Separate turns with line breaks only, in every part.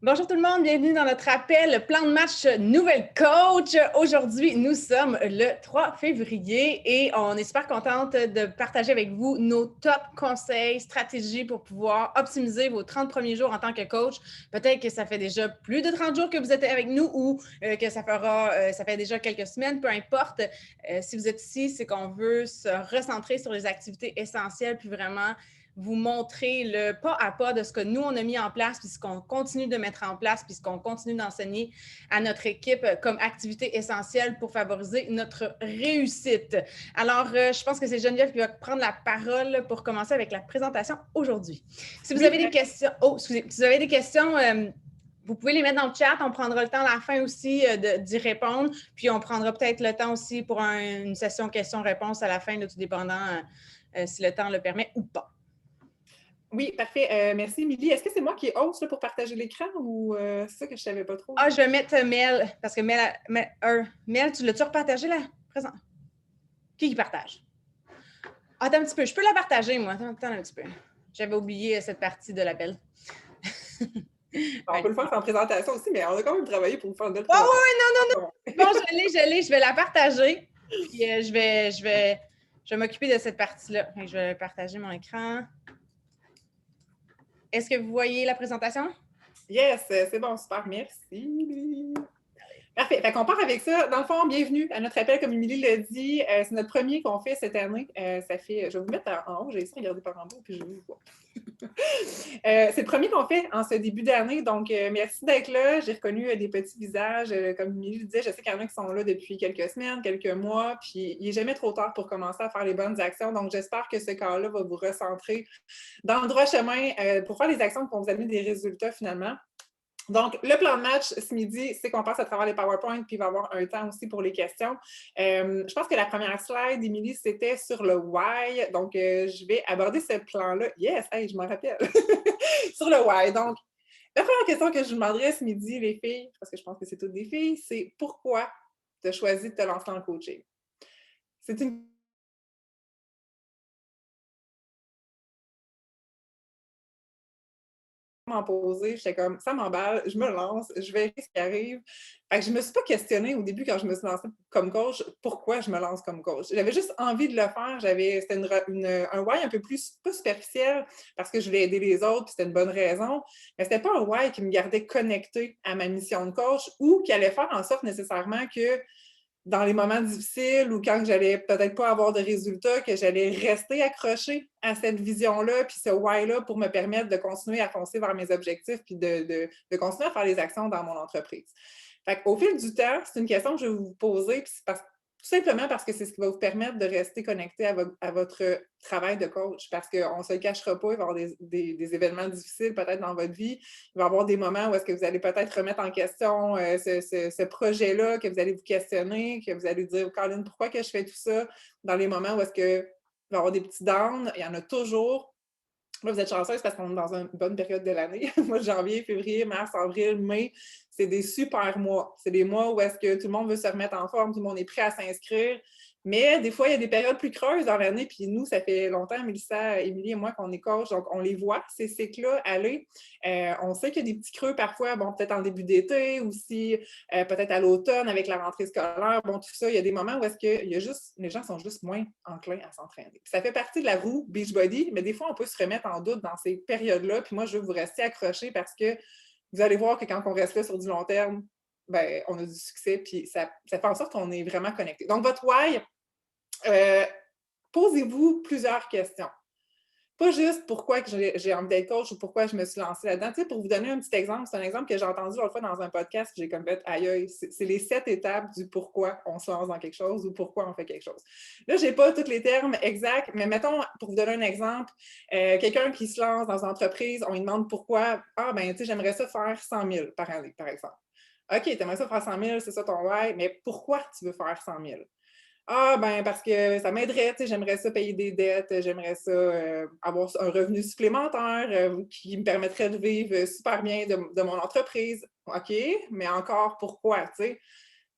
Bonjour tout le monde, bienvenue dans notre appel plan de match nouvelle coach. Aujourd'hui, nous sommes le 3 février et on est super contente de partager avec vous nos top conseils, stratégies pour pouvoir optimiser vos 30 premiers jours en tant que coach. Peut-être que ça fait déjà plus de 30 jours que vous êtes avec nous ou que ça fait déjà quelques semaines, peu importe. Si vous êtes ici, c'est qu'on veut se recentrer sur les activités essentielles puis vraiment vous montrer le pas à pas de ce que nous, on a mis en place, puis ce qu'on continue de mettre en place, puis ce qu'on continue d'enseigner à notre équipe comme activité essentielle pour favoriser notre réussite. Alors, je pense que c'est Geneviève qui va prendre la parole pour commencer avec la présentation aujourd'hui. Si vous avez des questions, si vous avez des questions, vous pouvez les mettre dans le chat. On prendra le temps à la fin aussi d'y répondre. Puis, on prendra peut-être le temps aussi pour une session questions-réponses à la fin, tout dépendant si le temps le permet ou pas.
Oui, parfait. Merci, Émilie. Est-ce que c'est moi qui est host là, pour partager l'écran ou c'est ça que je ne savais pas trop?
Ah, je vais mettre Mel, parce que Mel, tu l'as-tu repartagé là? Présent. Qui partage? Attends un petit peu, je peux la partager, moi. Attends un petit peu. J'avais oublié cette partie de l'appel.
On peut le faire en présentation aussi, mais on a quand même travaillé pour vous faire une belle
présentation.
présentation.
Oh oui, non. Bon, je l'ai. Je vais la partager. Puis je vais m'occuper de cette partie-là. Je vais partager mon écran. Est-ce que vous voyez la présentation?
Yes, c'est bon, super, merci. Parfait. Fait qu'on part avec ça. Dans le fond, bienvenue à notre appel, comme Émilie l'a dit. C'est notre premier qu'on fait cette année. Ça fait, je vais vous mettre en haut, j'ai essayé de regarder par en bas, puis je vais vous voir. C'est le premier qu'on fait en ce début d'année, donc merci d'être là. J'ai reconnu des petits visages, comme Émilie le disait, je sais qu'il y en a qui sont là depuis quelques semaines, quelques mois, puis il n'est jamais trop tard pour commencer à faire les bonnes actions, donc j'espère que ce cas-là va vous recentrer dans le droit chemin pour faire les actions qui vont vous amener des résultats finalement. Donc, le plan de match ce midi, c'est qu'on passe à travers les PowerPoint, puis il va y avoir un temps aussi pour les questions. Je pense que la première slide, Émilie, c'était sur le why. Donc, je vais aborder ce plan-là. Yes, hey, je m'en rappelle. Sur le why. Donc, la première question que je vous demanderais ce midi, les filles, parce que je pense que c'est toutes des filles, c'est pourquoi tu as choisi de te lancer en coaching? C'est une m'en poser, j'étais comme ça m'emballe, je me lance, je verrai ce qui arrive. Fait que je me suis pas questionnée au début quand je me suis lancée comme coach, pourquoi je me lance comme coach. J'avais juste envie de le faire, c'était un why un peu plus pas superficiel parce que je voulais aider les autres, puis c'était une bonne raison, mais c'était pas un why qui me gardait connectée à ma mission de coach ou qui allait faire en sorte nécessairement que dans les moments difficiles ou quand j'allais peut-être pas avoir de résultats, que j'allais rester accrochée à cette vision-là, puis ce why-là pour me permettre de continuer à foncer vers mes objectifs, puis de continuer à faire les actions dans mon entreprise. Fait qu'au fil du temps, c'est une question que je vais vous poser, puis tout simplement parce que c'est ce qui va vous permettre de rester connecté à votre travail de coach, parce qu'on ne se le cachera pas, il va y avoir des événements difficiles peut-être dans votre vie, il va y avoir des moments où est-ce que vous allez peut-être remettre en question ce projet-là, que vous allez vous questionner, que vous allez dire, Caroline, pourquoi que je fais tout ça? Dans les moments où est-ce que il va y avoir des petits downs, il y en a toujours. Là, vous êtes chanceuse parce qu'on est dans une bonne période de l'année. Moi, janvier, février, mars, avril, mai, c'est des super mois. C'est des mois où est-ce que tout le monde veut se remettre en forme, tout le monde est prêt à s'inscrire. Mais des fois, il y a des périodes plus creuses dans l'année. Puis nous, ça fait longtemps, Mélissa, Émilie et moi, qu'on est coach. Donc, on les voit, ces cycles-là, aller. On sait qu'il y a des petits creux parfois, bon, peut-être en début d'été, aussi peut-être à l'automne avec la rentrée scolaire. Bon, tout ça, il y a des moments où est-ce que les gens sont juste moins enclins à s'entraîner. Puis ça fait partie de la roue Beachbody, mais des fois, on peut se remettre en doute dans ces périodes-là. Puis moi, je veux vous rester accrochés parce que vous allez voir que quand on reste là sur du long terme, ben, on a du succès, puis ça fait en sorte qu'on est vraiment connecté. Donc, votre why, posez-vous plusieurs questions. Pas juste pourquoi j'ai envie d'être coach ou pourquoi je me suis lancée là-dedans. Tu sais, pour vous donner un petit exemple, c'est un exemple que j'ai entendu l'autre fois dans un podcast, j'ai comme fait, aïe, c'est les 7 étapes du pourquoi on se lance dans quelque chose ou pourquoi on fait quelque chose. Là, je n'ai pas tous les termes exacts, mais mettons, pour vous donner un exemple, quelqu'un qui se lance dans une entreprise, on lui demande pourquoi, ben, tu sais, j'aimerais ça faire 100 000 par année, par exemple. OK, tu aimerais ça faire 100 000, c'est ça ton why, mais pourquoi tu veux faire 100 000? Ben parce que ça m'aiderait, tu sais, j'aimerais ça payer des dettes, j'aimerais ça avoir un revenu supplémentaire qui me permettrait de vivre super bien de mon entreprise. OK, mais encore pourquoi, tu sais?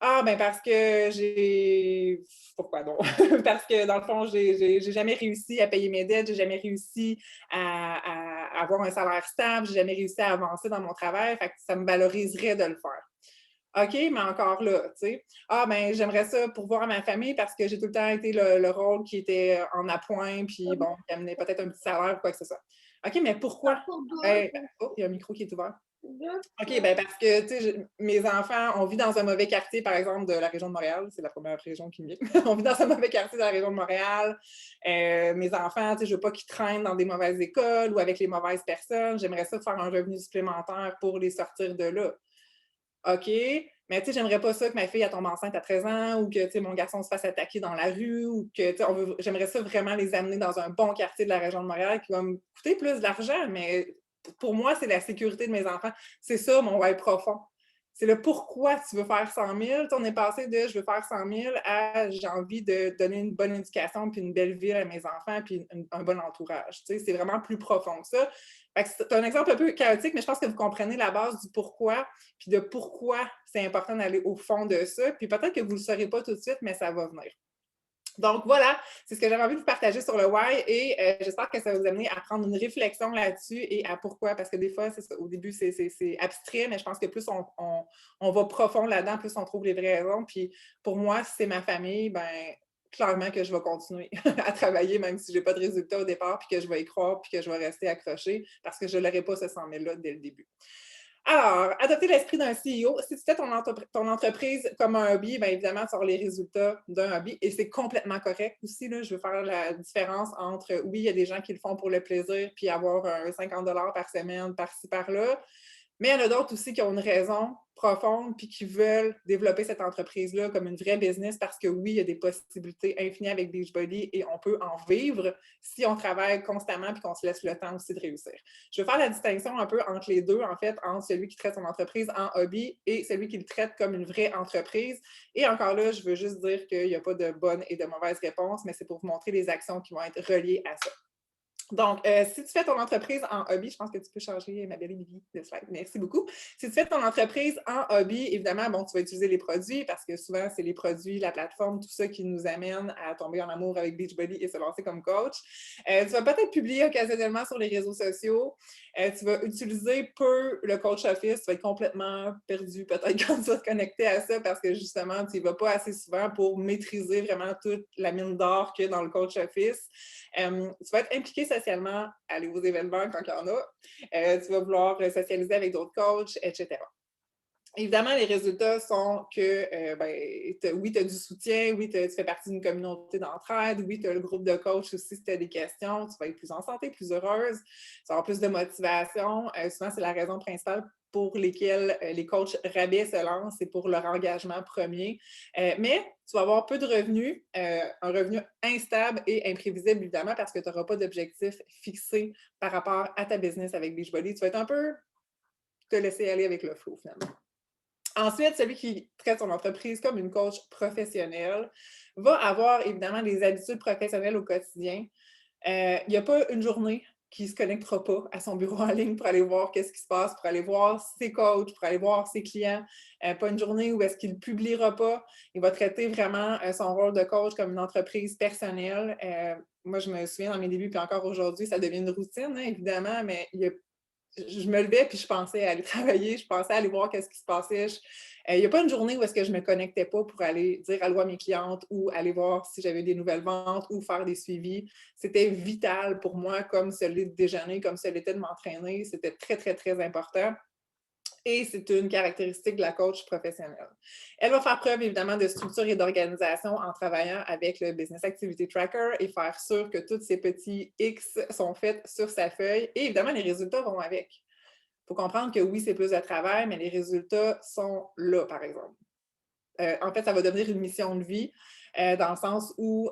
Ben parce que j'ai... Pourquoi donc? Parce que dans le fond, j'ai jamais réussi à payer mes dettes, j'ai jamais réussi à avoir un salaire stable, j'ai jamais réussi à avancer dans mon travail, fait que ça me valoriserait de le faire. OK, mais encore là, tu sais, ah, ben, j'aimerais ça pourvoir à ma famille parce que j'ai tout le temps été le rôle qui était en appoint, puis bon, qui amenait peut-être un petit salaire ou quoi que ce soit. OK, mais pourquoi? Oh, il y a un micro qui est ouvert. OK, ben parce que, tu sais, mes enfants, on vit dans un mauvais quartier, par exemple, de la région de Montréal. C'est la première région qui me vient. On vit dans un mauvais quartier de la région de Montréal. Mes enfants, tu sais, je veux pas qu'ils traînent dans des mauvaises écoles ou avec les mauvaises personnes. J'aimerais ça faire un revenu supplémentaire pour les sortir de là. OK, mais tu sais, j'aimerais pas ça que ma fille elle tombe enceinte à 13 ans ou que, tu sais, mon garçon se fasse attaquer dans la rue ou que, tu sais, j'aimerais ça vraiment les amener dans un bon quartier de la région de Montréal qui va me coûter plus d'argent, mais pour moi, c'est la sécurité de mes enfants. C'est ça, mon why profond. C'est le pourquoi tu veux faire 100 000. Tu sais, on est passé de je veux faire 100 000 à j'ai envie de donner une bonne éducation puis une belle vie à mes enfants puis un bon entourage. Tu sais, c'est vraiment plus profond que ça. Fait que c'est un exemple un peu chaotique, mais je pense que vous comprenez la base du pourquoi, puis de pourquoi c'est important d'aller au fond de ça. Puis peut-être que vous ne le saurez pas tout de suite, mais ça va venir. Donc voilà, c'est ce que j'avais envie de vous partager sur le why et j'espère que ça va vous amener à prendre une réflexion là-dessus et à pourquoi, parce que des fois, c'est ça, au début, c'est abstrait, mais je pense que plus on va profond là-dedans, plus on trouve les vraies raisons. Puis pour moi, si c'est ma famille, ben clairement que je vais continuer à travailler, même si je n'ai pas de résultat au départ, puis que je vais y croire, puis que je vais rester accrochée, parce que je ne l'aurai pas ce 100 000-là dès le début. Alors, adopter l'esprit d'un CEO. Si tu fais ton entreprise comme un hobby, bien évidemment, tu auras les résultats d'un hobby et c'est complètement correct aussi. Là, je veux faire la différence entre, oui, il y a des gens qui le font pour le plaisir puis avoir un 50 par semaine, par-ci, par-là. Mais il y en a d'autres aussi qui ont une raison profonde puis qui veulent développer cette entreprise-là comme une vraie business parce que oui, il y a des possibilités infinies avec Beachbody et on peut en vivre si on travaille constamment puis qu'on se laisse le temps aussi de réussir. Je vais faire la distinction un peu entre les deux, en fait, entre celui qui traite son entreprise en hobby et celui qui le traite comme une vraie entreprise. Et encore là, je veux juste dire qu'il n'y a pas de bonne et de mauvaise réponse, mais c'est pour vous montrer les actions qui vont être reliées à ça. Donc, si tu fais ton entreprise en hobby, je pense que tu peux changer ma belle Livy de slide. Merci beaucoup. Si tu fais ton entreprise en hobby, évidemment, bon, tu vas utiliser les produits parce que souvent, c'est les produits, la plateforme, tout ça qui nous amène à tomber en amour avec Beachbody et se lancer comme coach. Tu vas peut-être publier occasionnellement sur les réseaux sociaux. Tu vas utiliser peu le coach office. Tu vas être complètement perdu peut-être quand tu vas te connecter à ça parce que justement, tu n'y vas pas assez souvent pour maîtriser vraiment toute la mine d'or qu'il y a dans le coach office. Tu vas être impliqué socialement, aller aux événements quand il y en a. Tu vas vouloir socialiser avec d'autres coachs, etc. Évidemment, les résultats sont que, oui, tu as du soutien, oui, tu fais partie d'une communauté d'entraide, oui, tu as le groupe de coachs aussi si tu as des questions, tu vas être plus en santé, plus heureuse, tu vas avoir plus de motivation. Souvent, c'est la raison principale pour lesquelles les coachs rabais se lancent, c'est pour leur engagement premier. Mais tu vas avoir peu de revenus, un revenu instable et imprévisible, évidemment, parce que tu n'auras pas d'objectif fixé par rapport à ta business avec Beachbody. Tu vas être un peu te laisser aller avec le flow, finalement. Ensuite, celui qui traite son entreprise comme une coach professionnelle va avoir évidemment des habitudes professionnelles au quotidien. Il n'y a pas une journée qui ne se connectera pas à son bureau en ligne pour aller voir qu'est-ce qui se passe, pour aller voir ses coachs, pour aller voir ses clients. Pas une journée où est-ce qu'il ne publiera pas. Il va traiter vraiment son rôle de coach comme une entreprise personnelle. Moi, je me souviens dans mes débuts, puis encore aujourd'hui, ça devient une routine, hein, évidemment, mais je me levais puis je pensais à aller travailler, je pensais à aller voir qu'est-ce qui se passait. Il n'y a pas une journée où est-ce que je ne me connectais pas pour aller dire allô à mes clientes ou aller voir si j'avais des nouvelles ventes ou faire des suivis. C'était vital pour moi, comme celui de déjeuner, comme celui de m'entraîner. C'était très, très, très important. Et c'est une caractéristique de la coach professionnelle. Elle va faire preuve, évidemment, de structure et d'organisation en travaillant avec le Business Activity Tracker et faire sûr que tous ces petits X sont faits sur sa feuille. Et évidemment, les résultats vont avec. Il faut comprendre que oui, c'est plus de travail, mais les résultats sont là, par exemple. En fait, ça va devenir une mission de vie dans le sens où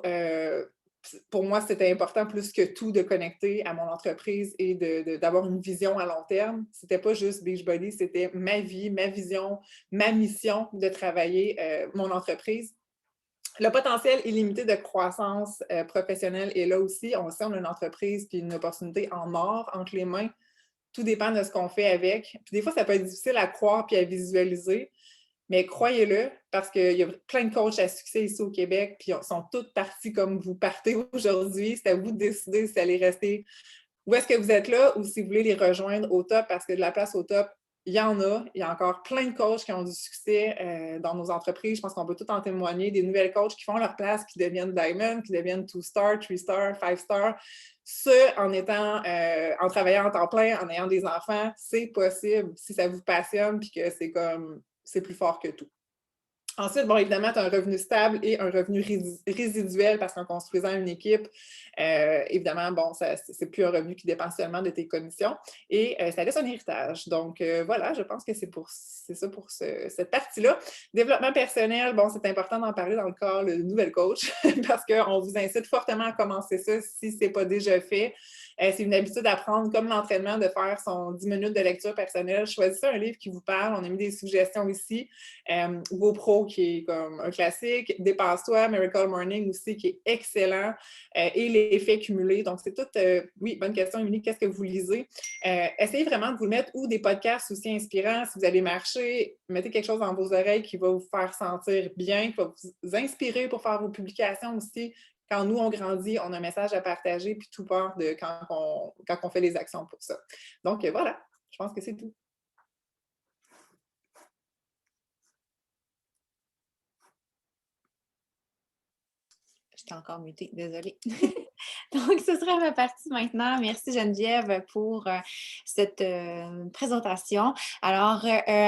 pour moi, c'était important plus que tout de connecter à mon entreprise et d'avoir une vision à long terme. C'était pas juste Beachbody, c'était ma vie, ma vision, ma mission de travailler mon entreprise. Le potentiel illimité de croissance professionnelle est là aussi. On sait, on a une entreprise puis une opportunité en or entre les mains. Tout dépend de ce qu'on fait avec. Puis des fois, ça peut être difficile à croire puis à visualiser. Mais croyez-le, parce qu'il y a plein de coachs à succès ici au Québec, puis ils sont tous partis comme vous partez aujourd'hui. C'est à vous de décider si vous allez rester où est-ce que vous êtes là ou si vous voulez les rejoindre au top, parce que de la place au top, il y en a. Il y a encore plein de coachs qui ont du succès dans nos entreprises. Je pense qu'on peut tout en témoigner. Des nouvelles coachs qui font leur place, qui deviennent Diamond, qui deviennent 2-star, 3-star, 5-star. Ce, en travaillant en temps plein, en ayant des enfants, c'est possible si ça vous passionne puis que c'est plus fort que tout. Ensuite, bon, évidemment, tu as un revenu stable et un revenu résiduel parce qu'en construisant une équipe, évidemment, bon, c'est plus un revenu qui dépend seulement de tes commissions et ça laisse un héritage. Donc, voilà, je pense que c'est ça pour cette partie-là. Développement personnel, bon, c'est important d'en parler dans le cadre de Nouvelle Coach parce qu'on vous incite fortement à commencer ça si ce n'est pas déjà fait. C'est une habitude à prendre, comme l'entraînement, de faire son 10 minutes de lecture personnelle. Choisissez un livre qui vous parle. On a mis des suggestions ici. GoPro, qui est comme un classique. Dépasse-toi, Miracle Morning aussi, qui est excellent. Et l'effet cumulé. Donc, c'est tout... oui, bonne question, Émilie. Qu'est-ce que vous lisez? Essayez vraiment de vous mettre ou des podcasts aussi inspirants. Si vous allez marcher, mettez quelque chose dans vos oreilles qui va vous faire sentir bien, qui va vous inspirer pour faire vos publications aussi. Quand nous, on grandit, on a un message à partager, puis tout part de quand on fait les actions pour ça. Donc, voilà, je pense que c'est tout.
J'étais encore mutée, désolée. Donc, ce sera ma partie maintenant. Merci Geneviève pour cette présentation. Alors,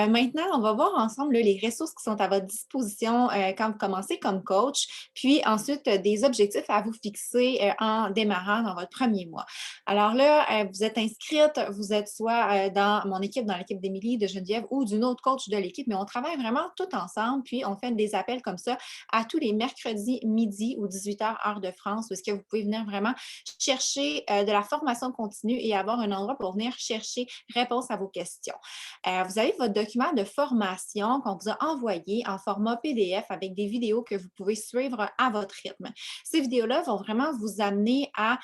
maintenant, on va voir ensemble les ressources qui sont à votre disposition quand vous commencez comme coach, puis ensuite des objectifs à vous fixer en démarrant dans votre premier mois. Alors là, vous êtes inscrite, vous êtes soit dans mon équipe, dans l'équipe d'Émilie, de Geneviève ou d'une autre coach de l'équipe, mais on travaille vraiment tout ensemble, puis on fait des appels comme ça à tous les mercredis midi ou 18h heure de France, où est-ce que vous pouvez venir vraiment chercher de la formation continue et avoir un endroit pour venir chercher réponse à vos questions. Vous avez votre document de formation qu'on vous a envoyé en format PDF avec des vidéos que vous pouvez suivre à votre rythme. Ces vidéos-là vont vraiment vous amener à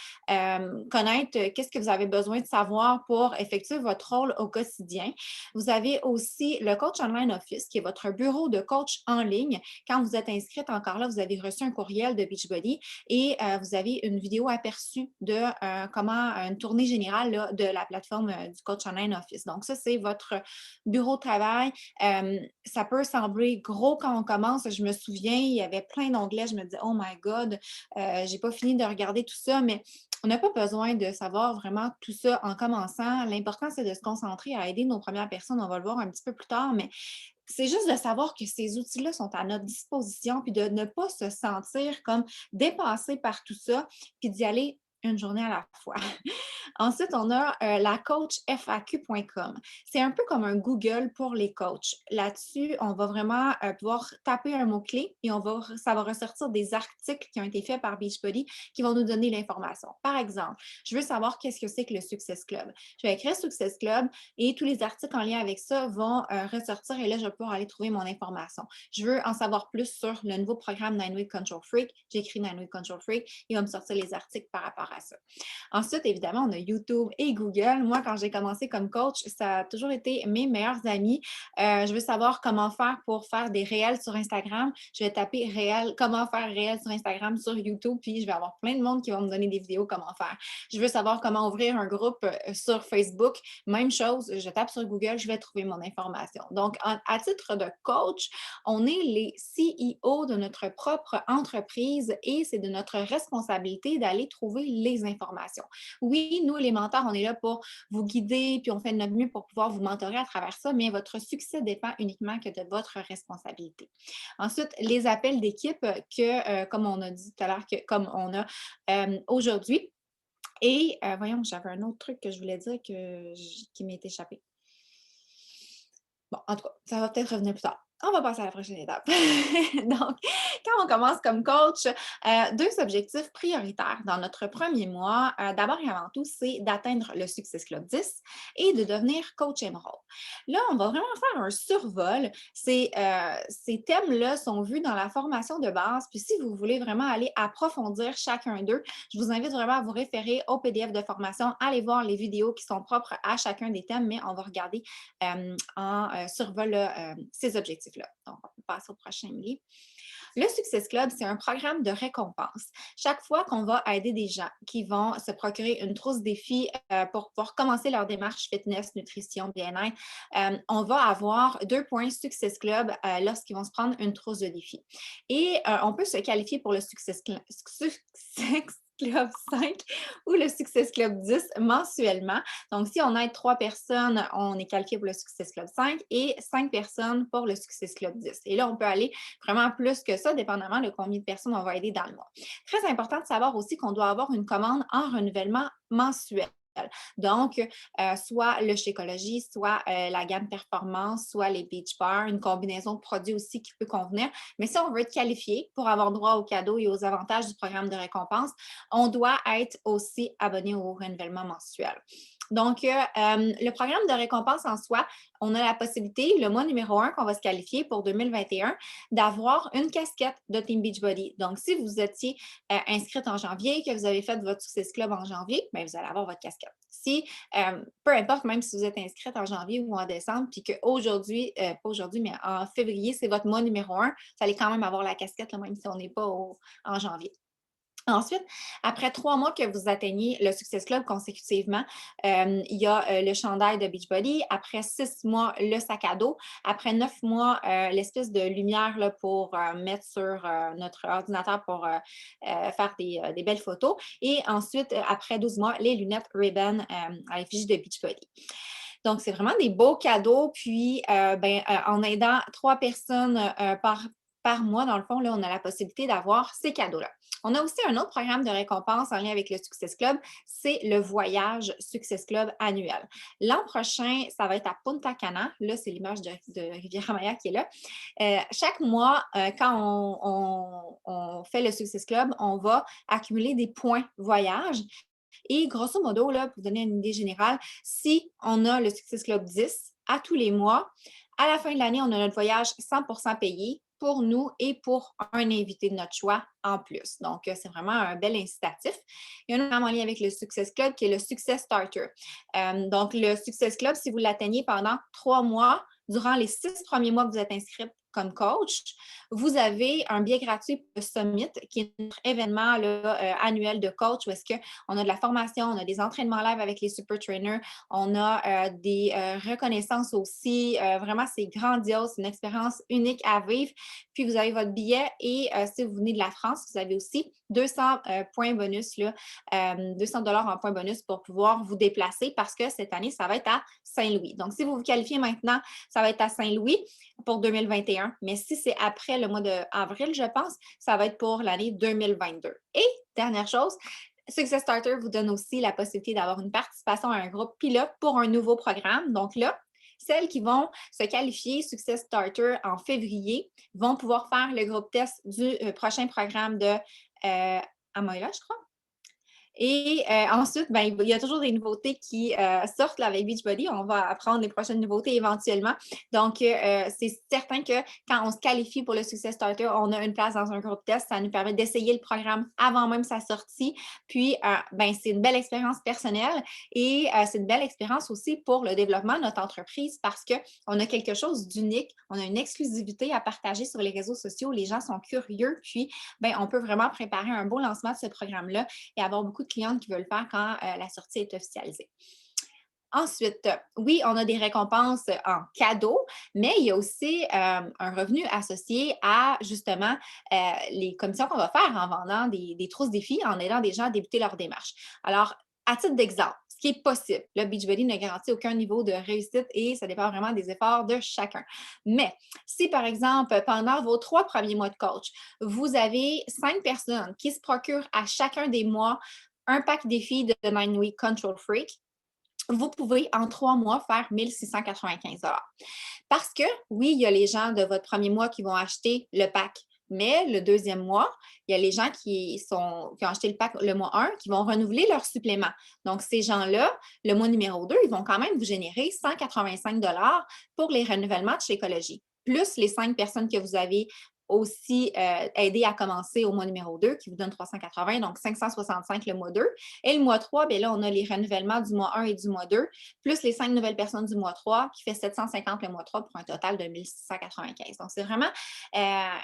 connaître qu'est-ce que vous avez besoin de savoir pour effectuer votre rôle au quotidien. Vous avez aussi le Coach Online Office, qui est votre bureau de coach en ligne. Quand vous êtes inscrite encore là, vous avez reçu un courriel de Beachbody et vous avez une vidéo aperçue de comment une tournée générale là, de la plateforme du Coach Online Office. Donc, ça, c'est votre bureau de travail. Ça peut sembler gros quand on commence. Je me souviens, il y avait plein d'onglets. Je me disais, oh my God, j'ai pas fini de regarder tout ça, mais on n'a pas besoin de savoir vraiment tout ça en commençant. L'important, c'est de se concentrer à aider nos premières personnes. On va le voir un petit peu plus tard, mais c'est juste de savoir que ces outils-là sont à notre disposition, puis de ne pas se sentir comme dépassé par tout ça, puis d'y aller une journée à la fois. Ensuite, on a la coachfaq.com. C'est un peu comme un Google pour les coachs. Là-dessus, on va vraiment pouvoir taper un mot-clé et ça va ressortir des articles qui ont été faits par Beachbody qui vont nous donner l'information. Par exemple, je veux savoir qu'est-ce que c'est que le Success Club. Je vais écrire Success Club et tous les articles en lien avec ça vont ressortir et là, je vais pouvoir aller trouver mon information. Je veux en savoir plus sur le nouveau programme 9 Week Control Freak. J'écris 9 Week Control Freak. Il va me sortir les articles par rapport à ça. Ensuite, évidemment, on a YouTube et Google. Moi, quand j'ai commencé comme coach, ça a toujours été mes meilleurs amis. Je veux savoir comment faire pour faire des réels sur Instagram. Je vais taper comment faire réel sur Instagram sur YouTube, puis je vais avoir plein de monde qui va me donner des vidéos comment faire. Je veux savoir comment ouvrir un groupe sur Facebook. Même chose, je tape sur Google, je vais trouver mon information. Donc, à titre de coach, on est les CEO de notre propre entreprise et c'est de notre responsabilité d'aller trouver les informations. Oui, nous, les mentors, on est là pour vous guider, puis on fait de notre mieux pour pouvoir vous mentorer à travers ça, mais votre succès dépend uniquement que de votre responsabilité. Ensuite, les appels d'équipe comme on a dit tout à l'heure, comme on a aujourd'hui. Et voyons, j'avais un autre truc que je voulais dire qui m'est échappé. Bon, en tout cas, ça va peut-être revenir plus tard. On va passer à la prochaine étape. Donc, quand on commence comme coach, deux objectifs prioritaires dans notre premier mois, d'abord et avant tout, c'est d'atteindre le Success Club 10 et de devenir coach Emerald. Là, on va vraiment faire un survol. Ces thèmes-là sont vus dans la formation de base. Puis si vous voulez vraiment aller approfondir chacun d'eux, je vous invite vraiment à vous référer au PDF de formation, aller voir les vidéos qui sont propres à chacun des thèmes, mais on va regarder en survol ces objectifs. objectif-là. Donc, on peut passer au prochain, Émilie. Le Success Club, c'est un programme de récompense. Chaque fois qu'on va aider des gens qui vont se procurer une trousse défi pour pouvoir commencer leur démarche fitness, nutrition, bien-être, on va avoir 2 points Success Club lorsqu'ils vont se prendre une trousse de défi. Et on peut se qualifier pour le Success Club 5 ou le Success Club 10 mensuellement. Donc, si on aide 3 personnes, on est qualifié pour le Success Club 5 et 5 personnes pour le Success Club 10. Et là, on peut aller vraiment plus que ça, dépendamment de combien de personnes on va aider dans le mois. Très important de savoir aussi qu'on doit avoir une commande en renouvellement mensuel. Donc, soit le Shakeology, soit la gamme performance, soit les Beach Bars, une combinaison de produits aussi qui peut convenir. Mais si on veut être qualifié pour avoir droit aux cadeaux et aux avantages du programme de récompense, on doit être aussi abonné au renouvellement mensuel. Donc, le programme de récompense en soi, on a la possibilité, le mois numéro 1 qu'on va se qualifier pour 2021, d'avoir une casquette de Team Beachbody. Donc, si vous étiez inscrite en janvier, que vous avez fait votre Success Club en janvier, bien, vous allez avoir votre casquette. Si, peu importe, même si vous êtes inscrite en janvier ou en décembre, puis qu'aujourd'hui, pas aujourd'hui, mais en février, c'est votre mois numéro 1, vous allez quand même avoir la casquette, là, même si on n'est pas en janvier. Ensuite, après 3 mois que vous atteignez le Success Club consécutivement, il y a le chandail de Beachbody. Après 6 mois, le sac à dos. Après 9 mois, l'espèce de lumière là, pour mettre sur notre ordinateur pour faire des belles photos. Et ensuite, après 12 mois, les lunettes Ray-Ban à l'effigie de Beachbody. Donc, c'est vraiment des beaux cadeaux. Puis, en aidant 3 personnes par mois, dans le fond, là, on a la possibilité d'avoir ces cadeaux-là. On a aussi un autre programme de récompense en lien avec le Success Club, c'est le voyage Success Club annuel. L'an prochain, ça va être à Punta Cana. Là, c'est l'image de Riviera-Maya qui est là. Chaque mois, quand on fait le Success Club, on va accumuler des points voyage. Et grosso modo, là, pour vous donner une idée générale, si on a le Success Club 10 à tous les mois, à la fin de l'année, on a notre voyage 100% payé pour nous et pour un invité de notre choix en plus. Donc, c'est vraiment un bel incitatif. Il y a un programme en lien avec le Success Club qui est le Success Starter. Donc, le Success Club, si vous l'atteignez pendant 3 mois, durant les 6 premiers mois que vous êtes inscrit comme coach, vous avez un billet gratuit pour le Summit, qui est notre événement là, annuel de coach, où est-ce qu'on a de la formation, on a des entraînements live avec les super trainers, on a des reconnaissances aussi. Vraiment, c'est grandiose, c'est une expérience unique à vivre. Puis, vous avez votre billet et si vous venez de la France, vous avez aussi 200 points bonus, là, 200 $ en points bonus pour pouvoir vous déplacer parce que cette année, ça va être à Saint-Louis. Donc, si vous vous qualifiez maintenant, ça va être à Saint-Louis pour 2021. Mais si c'est après le mois d'avril, je pense, ça va être pour l'année 2022. Et dernière chose, Success Starter vous donne aussi la possibilité d'avoir une participation à un groupe pilote pour un nouveau programme. Donc là, celles qui vont se qualifier Success Starter en février vont pouvoir faire le groupe test du prochain programme de Amoyla, je crois. Et ensuite, ben, il y a toujours des nouveautés qui sortent là, avec Beachbody. On va apprendre les prochaines nouveautés éventuellement. Donc, c'est certain que quand on se qualifie pour le Success Starter, on a une place dans un groupe test. Ça nous permet d'essayer le programme avant même sa sortie. Puis, ben, c'est une belle expérience personnelle et c'est une belle expérience aussi pour le développement de notre entreprise parce qu'on a quelque chose d'unique. On a une exclusivité à partager sur les réseaux sociaux. Les gens sont curieux. Puis, ben, on peut vraiment préparer un beau lancement de ce programme-là et avoir beaucoup de clientes qui veulent le faire quand la sortie est officialisée. Ensuite, oui, on a des récompenses en cadeau, mais il y a aussi un revenu associé à justement les commissions qu'on va faire en vendant des trousses défis, en aidant des gens à débuter leur démarche. Alors, à titre d'exemple, ce qui est possible, le Beachbody ne garantit aucun niveau de réussite et ça dépend vraiment des efforts de chacun. Mais si, par exemple, pendant vos 3 premiers mois de coach, vous avez 5 personnes qui se procurent à chacun des mois un pack défi de 9 Week Control Freak, vous pouvez en 3 mois faire 1 695 $. Parce que, oui, il y a les gens de votre premier mois qui vont acheter le pack, mais le deuxième mois, il y a les gens qui ont acheté le pack le mois 1 qui vont renouveler leur supplément. Donc, ces gens-là, le mois numéro 2, ils vont quand même vous générer 185 $ pour les renouvellements de chez Écologie, plus les 5 personnes que vous avez aussi aider à commencer au mois numéro 2 qui vous donne 380, donc 565 le mois 2. Et le mois 3, bien là, on a les renouvellements du mois 1 et du mois 2, plus les 5 nouvelles personnes du mois 3 qui fait 750 le mois 3 pour un total de 1695. Donc, c'est vraiment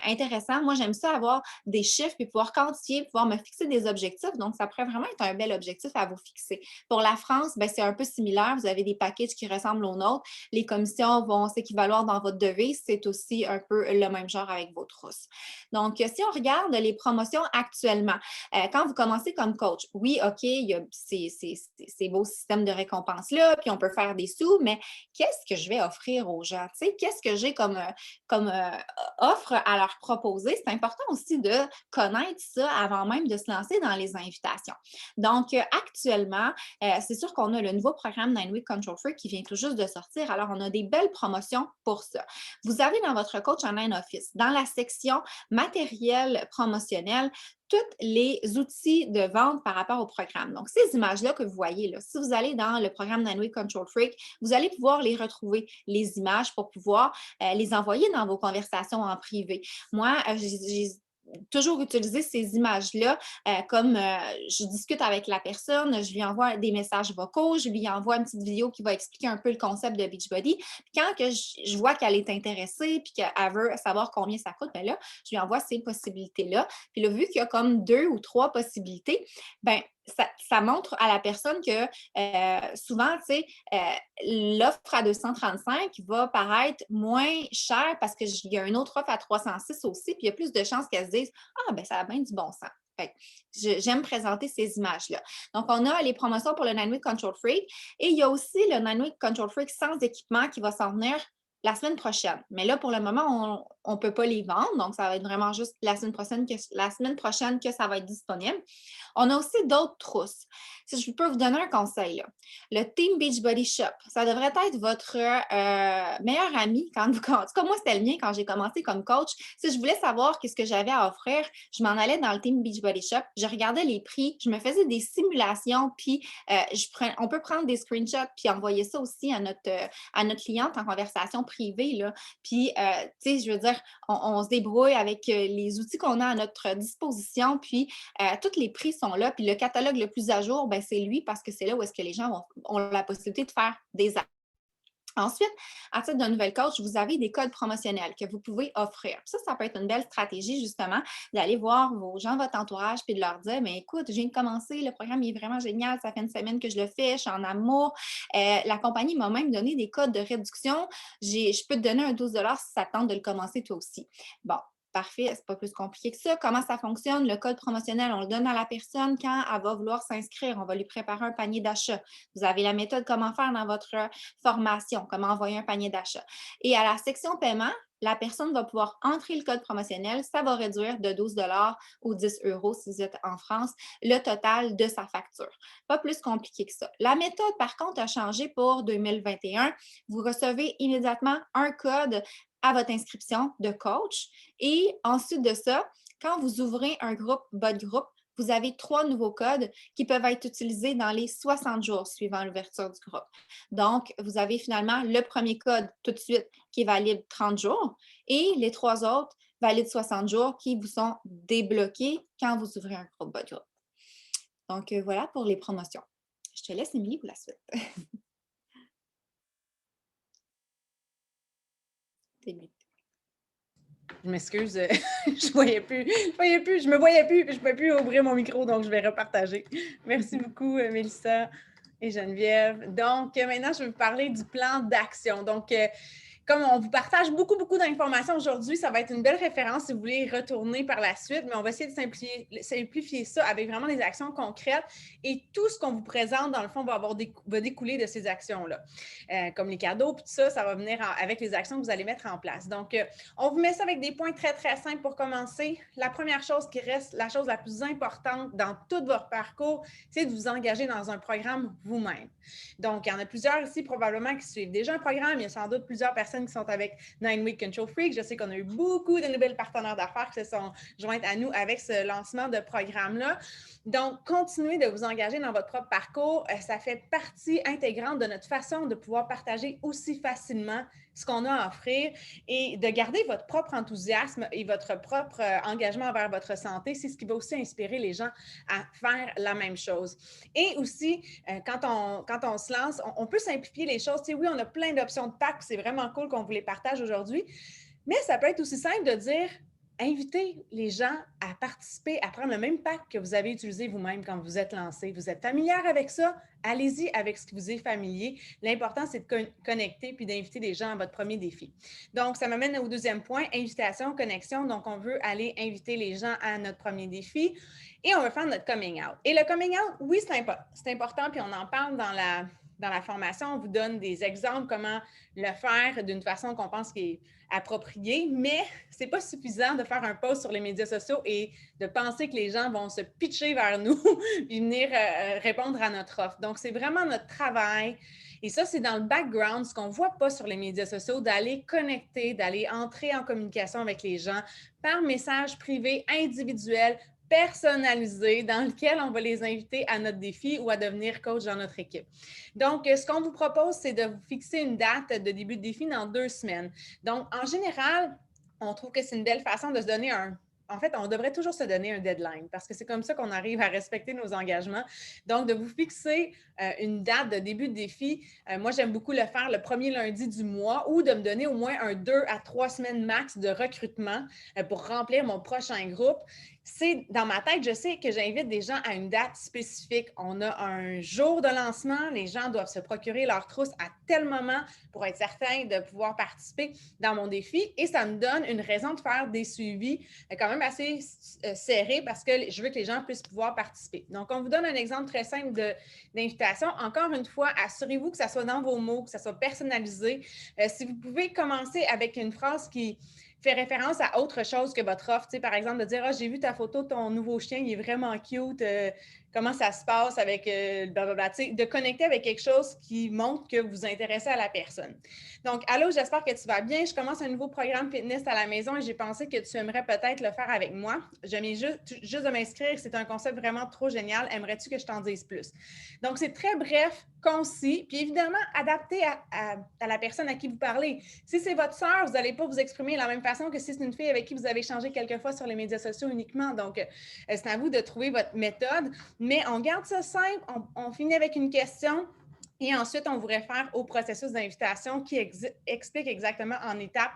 intéressant. Moi, j'aime ça avoir des chiffres puis pouvoir quantifier, pouvoir me fixer des objectifs. Donc, ça pourrait vraiment être un bel objectif à vous fixer. Pour la France, bien, c'est un peu similaire. Vous avez des packages qui ressemblent aux nôtres. Les commissions vont s'équivaloir dans votre devise. C'est aussi un peu le même genre avec vos trousses. Donc, si on regarde les promotions actuellement, quand vous commencez comme coach, oui, OK, il y a ces beaux systèmes de récompense-là, puis on peut faire des sous, mais qu'est-ce que je vais offrir aux gens? Tu sais, qu'est-ce que j'ai comme offre à leur proposer? C'est important aussi de connaître ça avant même de se lancer dans les invitations. Donc, actuellement, c'est sûr qu'on a le nouveau programme 9 Week Control Freak qui vient tout juste de sortir. Alors, on a des belles promotions pour ça. Vous avez dans votre coach online office, dans la section matériel promotionnel, tous les outils de vente par rapport au programme. Donc, ces images-là que vous voyez, là, si vous allez dans le programme 9 Week Control Freak, vous allez pouvoir les retrouver, les images, pour pouvoir les envoyer dans vos conversations en privé. Moi, j'ai toujours utilisé ces images-là comme je discute avec la personne, je lui envoie des messages vocaux, je lui envoie une petite vidéo qui va expliquer un peu le concept de Beachbody. Puis quand que je vois qu'elle est intéressée puis qu'elle veut savoir combien ça coûte, bien là, je lui envoie ces possibilités-là. Puis là, vu qu'il y a comme 2 ou 3 possibilités, bien, ça montre à la personne que souvent, tu sais, l'offre à 235 va paraître moins chère parce qu'il y a une autre offre à 306 aussi, puis il y a plus de chances qu'elle se dise « Ah, ben ça a bien du bon sens ». J'aime présenter ces images-là. Donc, on a les promotions pour le 9 Week Control Freak et il y a aussi le 9 Week Control Freak sans équipement qui va s'en venir la semaine prochaine. Mais là, pour le moment, on ne peut pas les vendre. Donc, ça va être vraiment juste la semaine prochaine que ça va être disponible. On a aussi d'autres trousses. Si je peux vous donner un conseil, là. Le Team Beachbody Shop, ça devrait être votre meilleur ami quand vous... En tout cas, moi, c'était le mien quand j'ai commencé comme coach. Si je voulais savoir qu'est-ce que j'avais à offrir, je m'en allais dans le Team Beachbody Shop, je regardais les prix, je me faisais des simulations, puis on peut prendre des screenshots puis envoyer ça aussi à notre cliente en conversation privée, là. Puis, tu sais, je veux dire, on se débrouille avec les outils qu'on a à notre disposition, puis tous les prix sont là, puis le catalogue le plus à jour, ben, c'est lui parce que c'est là où est-ce que les gens ont la possibilité de faire des achats. Ensuite, à titre de nouvelle coach, vous avez des codes promotionnels que vous pouvez offrir. Ça peut être une belle stratégie, justement, d'aller voir vos gens, votre entourage, puis de leur dire, mais écoute, je viens de commencer, le programme est vraiment génial, ça fait une semaine que je le fais, je suis en amour. La compagnie m'a même donné des codes de réduction. Je peux te donner un 12 si ça tente de le commencer toi aussi. Bon. Parfait, c'est pas plus compliqué que ça. Comment ça fonctionne? Le code promotionnel, on le donne à la personne quand elle va vouloir s'inscrire. On va lui préparer un panier d'achat. Vous avez la méthode comment faire dans votre formation, comment envoyer un panier d'achat. Et à la section paiement, la personne va pouvoir entrer le code promotionnel. Ça va réduire de 12 ou 10 € si vous êtes en France, le total de sa facture. Pas plus compliqué que ça. La méthode, par contre, a changé pour 2021. Vous recevez immédiatement un code à votre inscription de coach. Et ensuite de ça, quand vous ouvrez un groupe, votre groupe, vous avez 3 nouveaux codes qui peuvent être utilisés dans les 60 jours suivant l'ouverture du groupe. Donc, vous avez finalement le premier code tout de suite qui est valide 30 jours et les 3 autres valides 60 jours qui vous sont débloqués quand vous ouvrez un groupe, votre groupe. Donc, voilà pour les promotions. Je te laisse, Émilie, pour la suite.
Je m'excuse, je me voyais plus, puis je ne pouvais plus ouvrir mon micro, donc je vais repartager. Merci beaucoup, Mélissa et Geneviève. Donc, maintenant, je vais vous parler du plan d'action. Donc, comme on vous partage beaucoup d'informations aujourd'hui, ça va être une belle référence si vous voulez y retourner par la suite, mais on va essayer de simplifier ça avec vraiment des actions concrètes et tout ce qu'on vous présente, dans le fond, va découler de ces actions-là. Comme les cadeaux, puis tout ça, ça va venir avec les actions que vous allez mettre en place. Donc, on vous met ça avec des points très, très simples pour commencer. La première chose qui reste la chose la plus importante dans tout votre parcours, c'est de vous engager dans un programme vous-même. Donc, il y en a plusieurs ici probablement qui suivent déjà un programme. Il y a sans doute plusieurs personnes qui sont avec 9 Week Control Freak. Je sais qu'on a eu beaucoup de nouvelles partenaires d'affaires qui se sont jointes à nous avec ce lancement de programme-là. Donc, continuez de vous engager dans votre propre parcours. Ça fait partie intégrante de notre façon de pouvoir partager aussi facilement ce qu'on a à offrir et de garder votre propre enthousiasme et votre propre engagement envers votre santé. C'est ce qui va aussi inspirer les gens à faire la même chose. Et aussi, quand on se lance, on peut simplifier les choses. Tu sais, oui, on a plein d'options de packs, c'est vraiment cool qu'on vous les partage aujourd'hui, mais ça peut être aussi simple de dire invitez les gens à participer, à prendre le même pack que vous avez utilisé vous-même quand vous êtes lancé. Vous êtes familière avec ça, allez-y avec ce qui vous est familier. L'important, c'est de connecter puis d'inviter les gens à votre premier défi. Donc, ça m'amène au deuxième point, invitation, connexion. Donc, on veut aller inviter les gens à notre premier défi et on veut faire notre coming out. Et le coming out, oui, c'est important, puis on en parle dans la formation, on vous donne des exemples comment le faire d'une façon qu'on pense qui est appropriée, mais ce n'est pas suffisant de faire un post sur les médias sociaux et de penser que les gens vont se pitcher vers nous et venir répondre à notre offre. Donc, c'est vraiment notre travail. Et ça, c'est dans le background, ce qu'on ne voit pas sur les médias sociaux, d'aller connecter, d'aller entrer en communication avec les gens par message privé, individuel, personnalisé dans lequel on va les inviter à notre défi ou à devenir coach dans notre équipe. Donc, ce qu'on vous propose, c'est de vous fixer une date de début de défi dans 2 semaines. Donc, en général, on trouve que c'est une belle façon de se donner En fait, on devrait toujours se donner un deadline parce que c'est comme ça qu'on arrive à respecter nos engagements. Donc, de vous fixer une date de début de défi, moi, j'aime beaucoup le faire le premier lundi du mois ou de me donner au moins un 2 à 3 semaines max de recrutement pour remplir mon prochain groupe. C'est dans ma tête, je sais que j'invite des gens à une date spécifique. On a un jour de lancement, les gens doivent se procurer leur trousse à tel moment pour être certains de pouvoir participer dans mon défi et ça me donne une raison de faire des suivis quand même assez serrés parce que je veux que les gens puissent pouvoir participer. Donc, on vous donne un exemple très simple d'invitation. Encore une fois, assurez-vous que ça soit dans vos mots, que ça soit personnalisé. Si vous pouvez commencer avec une phrase qui fait référence à autre chose que votre offre. Tu sais, par exemple, de dire « Ah, j'ai vu ta photo de ton nouveau chien, il est vraiment cute. Comment ça se passe avec blablabla. » Tu sais, de connecter avec quelque chose qui montre que vous vous intéressez à la personne. Donc, allô, j'espère que tu vas bien. Je commence un nouveau programme fitness à la maison et j'ai pensé que tu aimerais peut-être le faire avec moi. Je viens juste de m'inscrire. C'est un concept vraiment trop génial. Aimerais-tu que je t'en dise plus? Donc, c'est très bref, concis, puis évidemment, adapté à la personne à qui vous parlez. Si c'est votre sœur, vous n'allez pas vous exprimer de la même façon que si c'est une fille avec qui vous avez échangé quelques fois sur les médias sociaux uniquement. Donc, c'est à vous de trouver votre méthode. Mais on garde ça simple, on finit avec une question et ensuite, on vous réfère au processus d'invitation qui explique exactement en étapes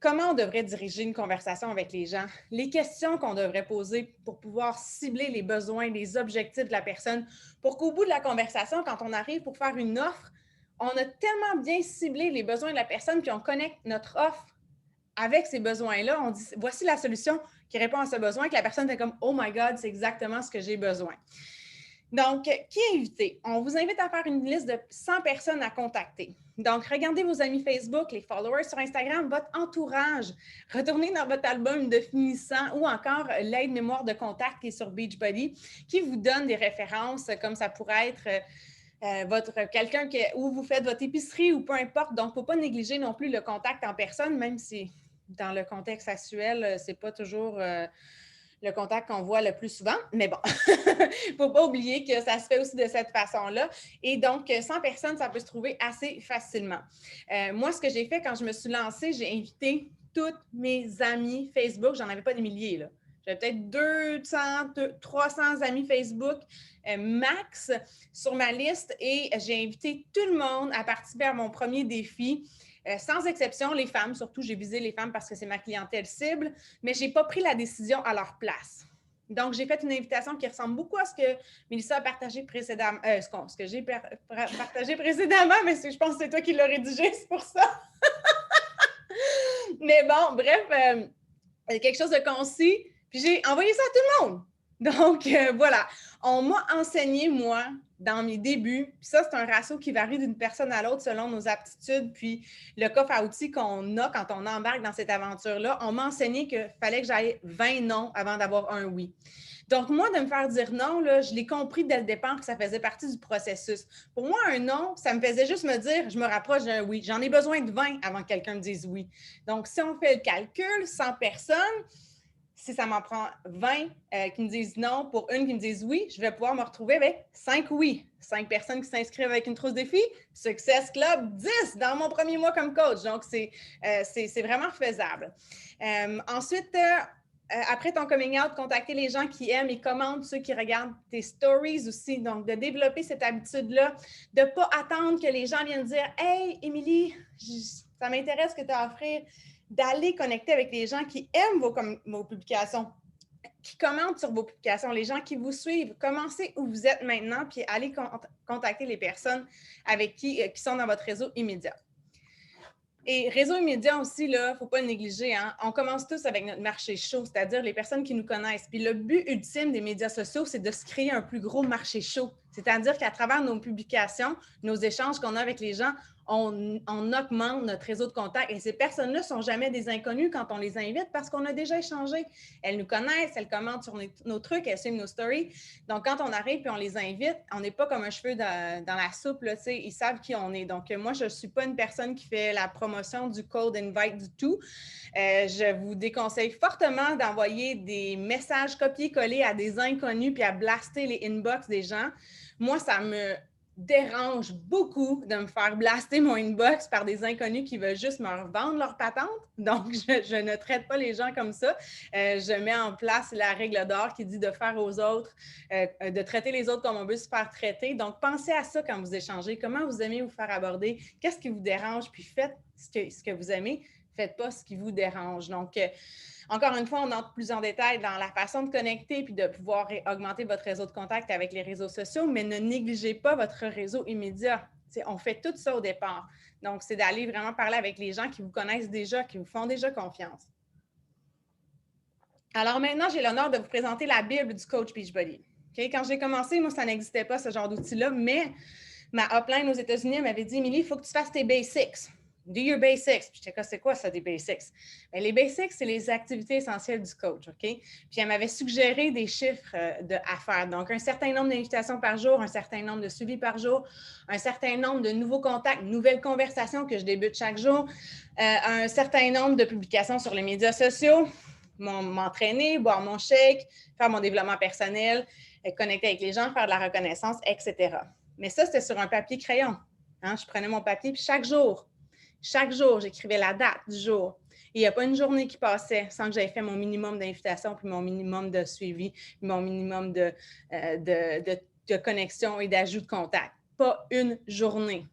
comment on devrait diriger une conversation avec les gens, les questions qu'on devrait poser pour pouvoir cibler les besoins, les objectifs de la personne, pour qu'au bout de la conversation, quand on arrive pour faire une offre, on a tellement bien ciblé les besoins de la personne puis on connecte notre offre avec ces besoins-là, on dit voici la solution qui répond à ce besoin, que la personne fait comme oh my God, c'est exactement ce que j'ai besoin. Donc, qui est invité? On vous invite à faire une liste de 100 personnes à contacter. Donc, regardez vos amis Facebook, les followers sur Instagram, votre entourage. Retournez dans votre album de finissant ou encore l'aide-mémoire de contact qui est sur Beachbody qui vous donne des références comme ça pourrait être quelqu'un où vous faites votre épicerie ou peu importe. Donc, il ne faut pas négliger non plus le contact en personne, même si dans le contexte actuel, ce n'est pas toujours le contact qu'on voit le plus souvent. Mais bon, il ne faut pas oublier que ça se fait aussi de cette façon-là. Et donc, 100 personnes, ça peut se trouver assez facilement. Moi, ce que j'ai fait quand je me suis lancée, j'ai invité toutes mes amies Facebook. J'en avais pas des milliers, là. J'avais peut-être 200, 300 amis Facebook max sur ma liste et j'ai invité tout le monde à participer à mon premier défi. Sans exception, les femmes, surtout, j'ai visé les femmes parce que c'est ma clientèle cible, mais je n'ai pas pris la décision à leur place. Donc, j'ai fait une invitation qui ressemble beaucoup à ce que Mélissa a partagé précédemment, ce que j'ai partagé précédemment, mais je pense que c'est toi qui l'as rédigé, c'est pour ça. Mais bon, bref, quelque chose de concis. Puis j'ai envoyé ça à tout le monde. Donc, voilà. On m'a enseigné, moi, dans mes débuts, puis ça, c'est un ratio qui varie d'une personne à l'autre selon nos aptitudes, puis le coffre à outils qu'on a quand on embarque dans cette aventure-là. On m'a enseigné qu'il fallait que j'aille 20 non avant d'avoir un oui. Donc, moi, de me faire dire non, là, je l'ai compris dès le départ que ça faisait partie du processus. Pour moi, un non, ça me faisait juste me dire, je me rapproche d'un oui. J'en ai besoin de 20 avant que quelqu'un me dise oui. Donc, si on fait le calcul, 100 personnes, si ça m'en prend 20 qui me disent non pour une qui me disent oui, je vais pouvoir me retrouver avec 5 oui. 5 personnes qui s'inscrivent avec une trousse défi. Success Club 10 dans mon premier mois comme coach. Donc, c'est vraiment faisable. Ensuite, après ton coming out, contacter les gens qui aiment et commentent, ceux qui regardent tes stories aussi. Donc, de développer cette habitude-là, de ne pas attendre que les gens viennent dire « Hey, Émilie, ça m'intéresse ce que tu as à offrir », d'aller connecter avec les gens qui aiment vos publications, qui commentent sur vos publications, les gens qui vous suivent. Commencez où vous êtes maintenant, puis allez contacter les personnes avec qui sont dans votre réseau immédiat. Et réseau immédiat aussi, il ne faut pas le négliger. Hein? On commence tous avec notre marché chaud, c'est-à-dire les personnes qui nous connaissent. Puis le but ultime des médias sociaux, c'est de se créer un plus gros marché chaud. C'est-à-dire qu'à travers nos publications, nos échanges qu'on a avec les gens, on augmente notre réseau de contacts. Et ces personnes-là ne sont jamais des inconnus quand on les invite parce qu'on a déjà échangé. Elles nous connaissent, elles commentent sur nos trucs, elles suivent nos stories. Donc, quand on arrive et on les invite, on n'est pas comme un cheveu dans la soupe, là, ils savent qui on est. Donc, moi, je ne suis pas une personne qui fait la promotion du cold invite du tout. Je vous déconseille fortement d'envoyer des messages copier-coller à des inconnus puis à blaster les inbox des gens. Moi, ça me dérange beaucoup de me faire blaster mon inbox par des inconnus qui veulent juste me revendre leur patente. Donc, je ne traite pas les gens comme ça. Je mets en place la règle d'or qui dit de faire aux autres, de traiter les autres comme on veut se faire traiter. Donc, pensez à ça quand vous échangez. Comment vous aimez vous faire aborder? Qu'est-ce qui vous dérange? Puis faites ce que vous aimez. Faites pas ce qui vous dérange. Donc, encore une fois, on entre plus en détail dans la façon de connecter puis de pouvoir augmenter votre réseau de contact avec les réseaux sociaux, mais ne négligez pas votre réseau immédiat. On fait tout ça au départ. Donc, c'est d'aller vraiment parler avec les gens qui vous connaissent déjà, qui vous font déjà confiance. Alors maintenant, j'ai l'honneur de vous présenter la Bible du coach Beachbody. Okay? Quand j'ai commencé, moi, ça n'existait pas, ce genre d'outil-là, mais ma upline aux États-Unis m'avait dit « Émilie, il faut que tu fasses tes basics. Do your basics. » Puis j'étais, c'est quoi ça, des basics? Bien, les basics, c'est les activités essentielles du coach, OK? Puis elle m'avait suggéré des chiffres à faire. Donc, un certain nombre d'invitations par jour, un certain nombre de suivis par jour, un certain nombre de nouveaux contacts, nouvelles conversations que je débute chaque jour, un certain nombre de publications sur les médias sociaux, m'entraîner, boire mon shake, faire mon développement personnel, connecter avec les gens, faire de la reconnaissance, etc. Mais ça, c'était sur un papier crayon. Hein? Je prenais mon papier, puis chaque jour, j'écrivais la date du jour. Et il n'y a pas une journée qui passait sans que j'aie fait mon minimum d'invitation, puis mon minimum de suivi, puis mon minimum de connexion et d'ajout de contact. Pas une journée.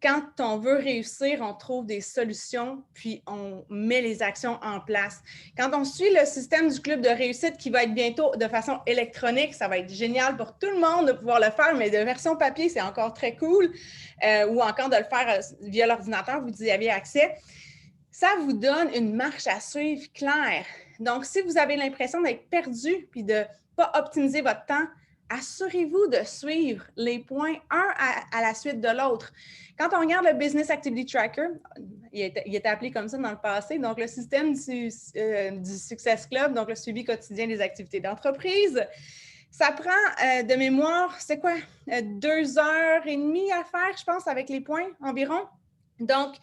Quand on veut réussir, on trouve des solutions, puis on met les actions en place. Quand on suit le système du club de réussite qui va être bientôt de façon électronique, ça va être génial pour tout le monde de pouvoir le faire, mais de version papier, c'est encore très cool. Ou encore de le faire via l'ordinateur, vous y avez accès. Ça vous donne une marche à suivre claire. Donc, si vous avez l'impression d'être perdu puis de ne pas optimiser votre temps, assurez-vous de suivre les points un à la suite de l'autre. Quand on regarde le Business Activity Tracker, il était appelé comme ça dans le passé, donc le système du Success Club, donc le suivi quotidien des activités d'entreprise, ça prend de mémoire, c'est quoi, 2h30 à faire, je pense, avec les points environ. Donc,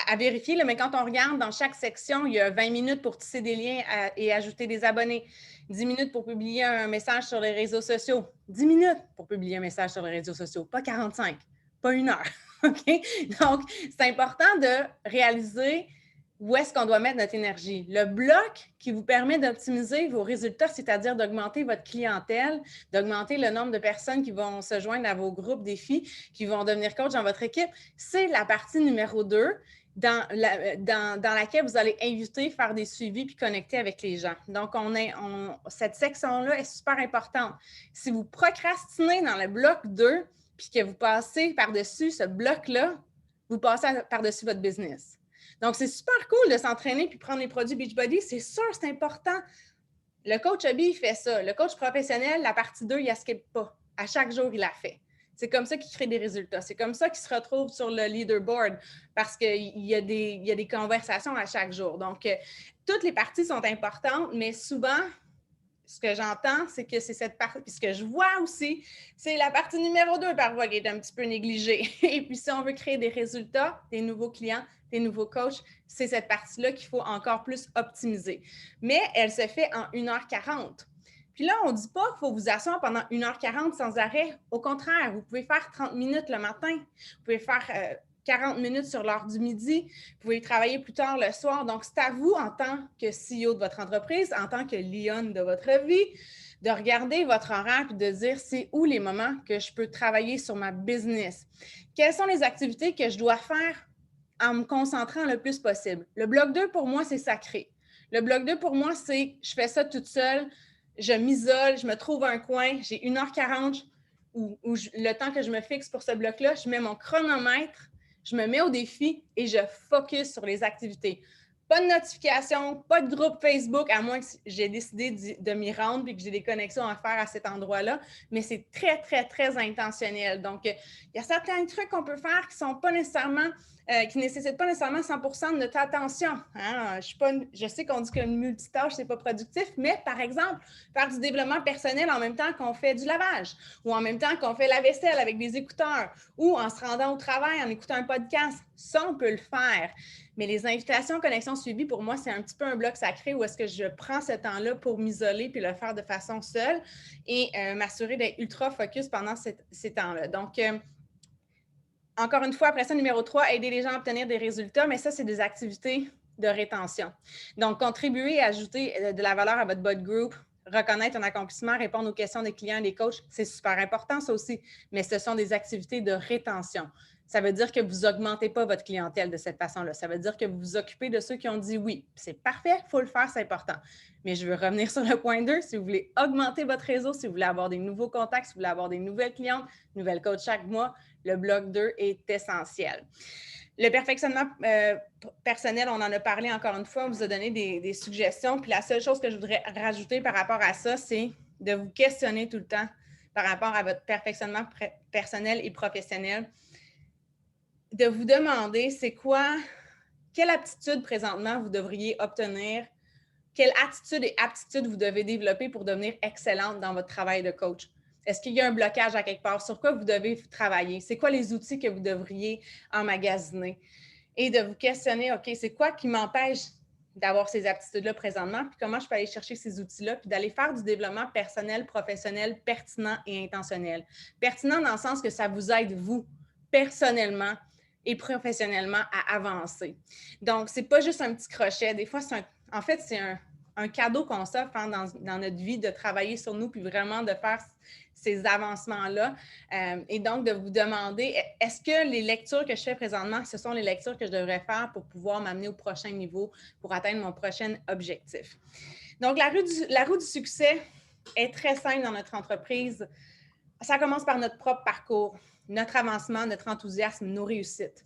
à vérifier, là, mais quand on regarde dans chaque section, il y a 20 minutes pour tisser des liens et ajouter des abonnés, 10 minutes pour publier un message sur les réseaux sociaux, 10 minutes pour publier un message sur les réseaux sociaux, pas 45, pas 1 heure. OK? Donc, c'est important de réaliser où est-ce qu'on doit mettre notre énergie. Le bloc qui vous permet d'optimiser vos résultats, c'est-à-dire d'augmenter votre clientèle, d'augmenter le nombre de personnes qui vont se joindre à vos groupes défis, qui vont devenir coach dans votre équipe, c'est la partie numéro 2 dans laquelle vous allez inviter, faire des suivis puis connecter avec les gens. Donc, cette section-là est super importante. Si vous procrastinez dans le bloc 2 puis que vous passez par-dessus ce bloc-là, vous passez par-dessus votre business. Donc, c'est super cool de s'entraîner puis prendre les produits Beachbody. C'est sûr, c'est important. Le coach hobby, il fait ça. Le coach professionnel, la partie 2, il ne skip pas. À chaque jour, il la fait. C'est comme ça qu'il crée des résultats. C'est comme ça qu'il se retrouve sur le leaderboard parce qu'il y a des conversations à chaque jour. Donc, toutes les parties sont importantes, mais souvent, ce que j'entends, c'est que c'est cette partie, puis ce que je vois aussi, c'est la partie numéro 2 parfois qui est un petit peu négligée. Et puis si on veut créer des résultats, des nouveaux clients, des nouveaux coachs, c'est cette partie-là qu'il faut encore plus optimiser. Mais elle se fait en 1h40. Puis là, on ne dit pas qu'il faut vous asseoir pendant 1h40 sans arrêt. Au contraire, vous pouvez faire 30 minutes le matin. Vous pouvez faire 40 minutes sur l'heure du midi. Vous pouvez travailler plus tard le soir. Donc, c'est à vous, en tant que CEO de votre entreprise, en tant que lionne de votre vie, de regarder votre horaire et de dire c'est où les moments que je peux travailler sur ma business. Quelles sont les activités que je dois faire en me concentrant le plus possible? Le bloc 2, pour moi, c'est sacré. Le bloc 2, pour moi, c'est je fais ça toute seule, je m'isole, je me trouve un coin, j'ai 1h40 ou le temps que je me fixe pour ce bloc-là, je mets mon chronomètre, je me mets au défi et je focus sur les activités. Pas de notification, pas de groupe Facebook, à moins que j'ai décidé de m'y rendre et que j'ai des connexions à faire à cet endroit-là, mais c'est très, très, très intentionnel. Donc, il y a certains trucs qu'on peut faire qui sont pas nécessairement, qui ne nécessitent pas nécessairement 100% de notre attention. Hein? Je sais qu'on dit qu'une multitâche, c'est pas productif, mais par exemple, faire du développement personnel en même temps qu'on fait du lavage ou en même temps qu'on fait la vaisselle avec des écouteurs ou en se rendant au travail, en écoutant un podcast, ça, on peut le faire. Mais les invitations, connexions suivies, pour moi, c'est un petit peu un bloc sacré où est-ce que je prends ce temps-là pour m'isoler puis le faire de façon seule et m'assurer d'être ultra focus pendant ces temps-là. Donc, encore une fois, après ça, numéro 3, aider les gens à obtenir des résultats, mais ça, c'est des activités de rétention. Donc, contribuer à ajouter de la valeur à votre bot group, reconnaître un accomplissement, répondre aux questions des clients et des coachs, c'est super important, ça aussi, mais ce sont des activités de rétention. Ça veut dire que vous n'augmentez pas votre clientèle de cette façon-là. Ça veut dire que vous vous occupez de ceux qui ont dit oui. C'est parfait, il faut le faire, c'est important. Mais je veux revenir sur le point 2. Si vous voulez augmenter votre réseau, si vous voulez avoir des nouveaux contacts, si vous voulez avoir des nouvelles clientes, nouvelles coachs chaque mois, le bloc 2 est essentiel. Le perfectionnement personnel, on en a parlé encore une fois, on vous a donné des suggestions. Puis la seule chose que je voudrais rajouter par rapport à ça, c'est de vous questionner tout le temps par rapport à votre perfectionnement personnel et professionnel. De vous demander c'est quoi, quelle aptitude présentement vous devriez obtenir, quelle attitude et aptitude vous devez développer pour devenir excellente dans votre travail de coach. Est-ce qu'il y a un blocage à quelque part? Sur quoi vous devez travailler? C'est quoi les outils que vous devriez emmagasiner? Et de vous questionner, OK, c'est quoi qui m'empêche d'avoir ces aptitudes-là présentement? Puis comment je peux aller chercher ces outils-là? Puis d'aller faire du développement personnel, professionnel, pertinent et intentionnel. Pertinent dans le sens que ça vous aide, vous, personnellement, et professionnellement à avancer. Donc, ce n'est pas juste un petit crochet. Des fois, c'est un cadeau qu'on s'offre dans notre vie de travailler sur nous puis vraiment de faire ces avancements-là. Et donc, de vous demander, est-ce que les lectures que je fais présentement, ce sont les lectures que je devrais faire pour pouvoir m'amener au prochain niveau, pour atteindre mon prochain objectif? Donc, la roue du succès est très simple dans notre entreprise. Ça commence par notre propre parcours, notre avancement, notre enthousiasme, nos réussites.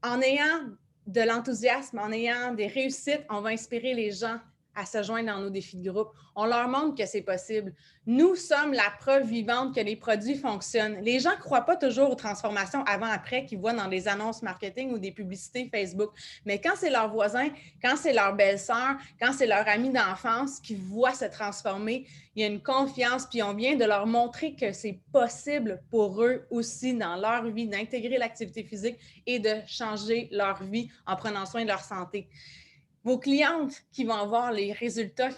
En ayant de l'enthousiasme, en ayant des réussites, on va inspirer les gens à se joindre dans nos défis de groupe. On leur montre que c'est possible. Nous sommes la preuve vivante que les produits fonctionnent. Les gens ne croient pas toujours aux transformations avant-après qu'ils voient dans des annonces marketing ou des publicités Facebook. Mais quand c'est leur voisin, quand c'est leur belle-sœur, quand c'est leur ami d'enfance qui voit se transformer, il y a une confiance, puis on vient de leur montrer que c'est possible pour eux aussi dans leur vie d'intégrer l'activité physique et de changer leur vie en prenant soin de leur santé. Vos clientes qui vont avoir les résultats,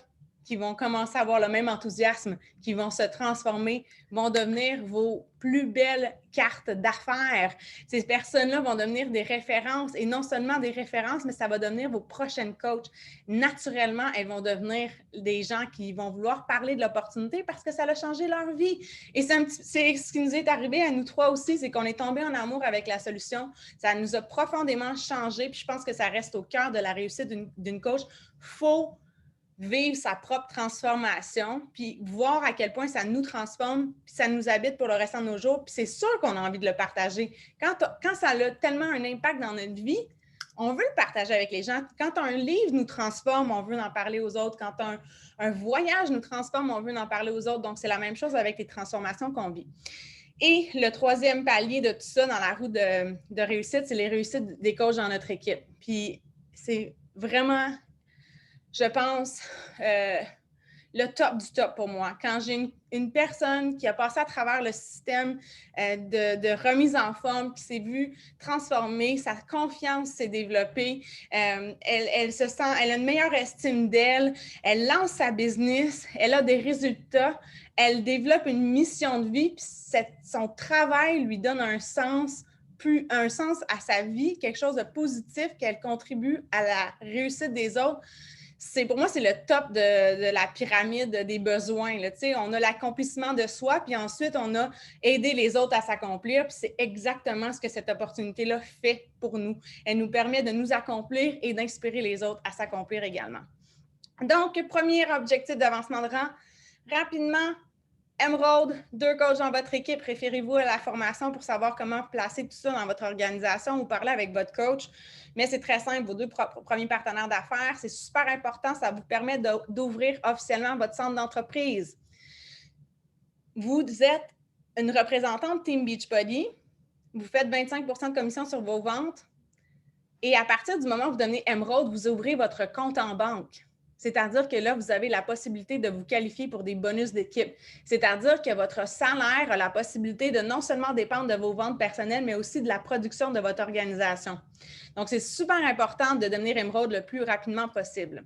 qui vont commencer à avoir le même enthousiasme, qui vont se transformer, vont devenir vos plus belles cartes d'affaires. Ces personnes-là vont devenir des références et non seulement des références, mais ça va devenir vos prochaines coachs. Naturellement, elles vont devenir des gens qui vont vouloir parler de l'opportunité parce que ça a changé leur vie. Et c'est ce qui nous est arrivé à nous trois aussi, c'est qu'on est tombé en amour avec la solution. Ça nous a profondément changé. Puis je pense que ça reste au cœur de la réussite d'une coach. Il faut vivre sa propre transformation, puis voir à quel point ça nous transforme, puis ça nous habite pour le restant de nos jours, puis c'est sûr qu'on a envie de le partager. Quand ça a tellement un impact dans notre vie, on veut le partager avec les gens. Quand un livre nous transforme, on veut en parler aux autres. Quand un voyage nous transforme, on veut en parler aux autres. Donc, c'est la même chose avec les transformations qu'on vit. Et le troisième palier de tout ça dans la roue de réussite, c'est les réussites des coachs dans notre équipe. Puis, c'est vraiment... Je pense, le top du top pour moi. Quand j'ai une personne qui a passé à travers le système de remise en forme, qui s'est vue transformer, sa confiance s'est développée, elle se sent, elle a une meilleure estime d'elle, elle lance sa business, elle a des résultats, elle développe une mission de vie, puis son travail lui donne un sens à sa vie, quelque chose de positif, qu'elle contribue à la réussite des autres. Pour moi, c'est le top de la pyramide des besoins. Là. On a l'accomplissement de soi, puis ensuite, on a aidé les autres à s'accomplir. Puis c'est exactement ce que cette opportunité-là fait pour nous. Elle nous permet de nous accomplir et d'inspirer les autres à s'accomplir également. Donc, premier objectif d'avancement de rang, rapidement, Emerald, 2 coachs dans votre équipe, référez-vous à la formation pour savoir comment placer tout ça dans votre organisation ou parler avec votre coach. Mais c'est très simple, vos 2 premiers partenaires d'affaires, c'est super important, ça vous permet d'ouvrir officiellement votre centre d'entreprise. Vous êtes une représentante Team Beachbody, vous faites 25 % de commission sur vos ventes et à partir du moment où vous devenez Emerald, vous ouvrez votre compte en banque. C'est-à-dire que là, vous avez la possibilité de vous qualifier pour des bonus d'équipe. C'est-à-dire que votre salaire a la possibilité de non seulement dépendre de vos ventes personnelles, mais aussi de la production de votre organisation. Donc, c'est super important de devenir Emerald le plus rapidement possible.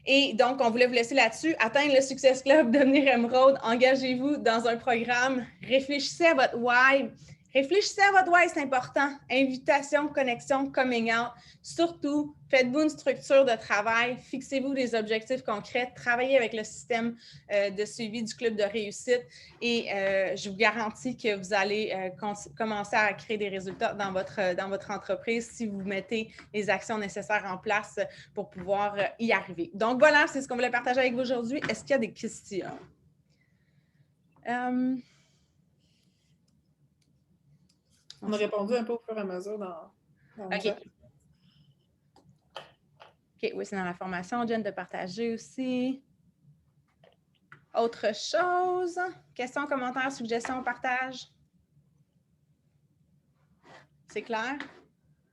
Et donc, on voulait vous laisser là-dessus. Atteindre le Success Club, devenir Emerald, engagez-vous dans un programme, réfléchissez à votre why. Réfléchissez à votre why, c'est important. Invitation, connexion, coming out. Surtout, faites-vous une structure de travail, fixez-vous des objectifs concrets, travaillez avec le système de suivi du club de réussite et je vous garantis que vous allez commencer à créer des résultats dans votre entreprise si vous mettez les actions nécessaires en place pour pouvoir y arriver. Donc voilà, c'est ce qu'on voulait partager avec vous aujourd'hui. Est-ce qu'il y a des questions?
On a répondu un peu au fur et à mesure dans
OK. OK, oui, c'est dans la formation. Jen de partager aussi. Autre chose? Questions, commentaires, suggestions, partage? C'est clair?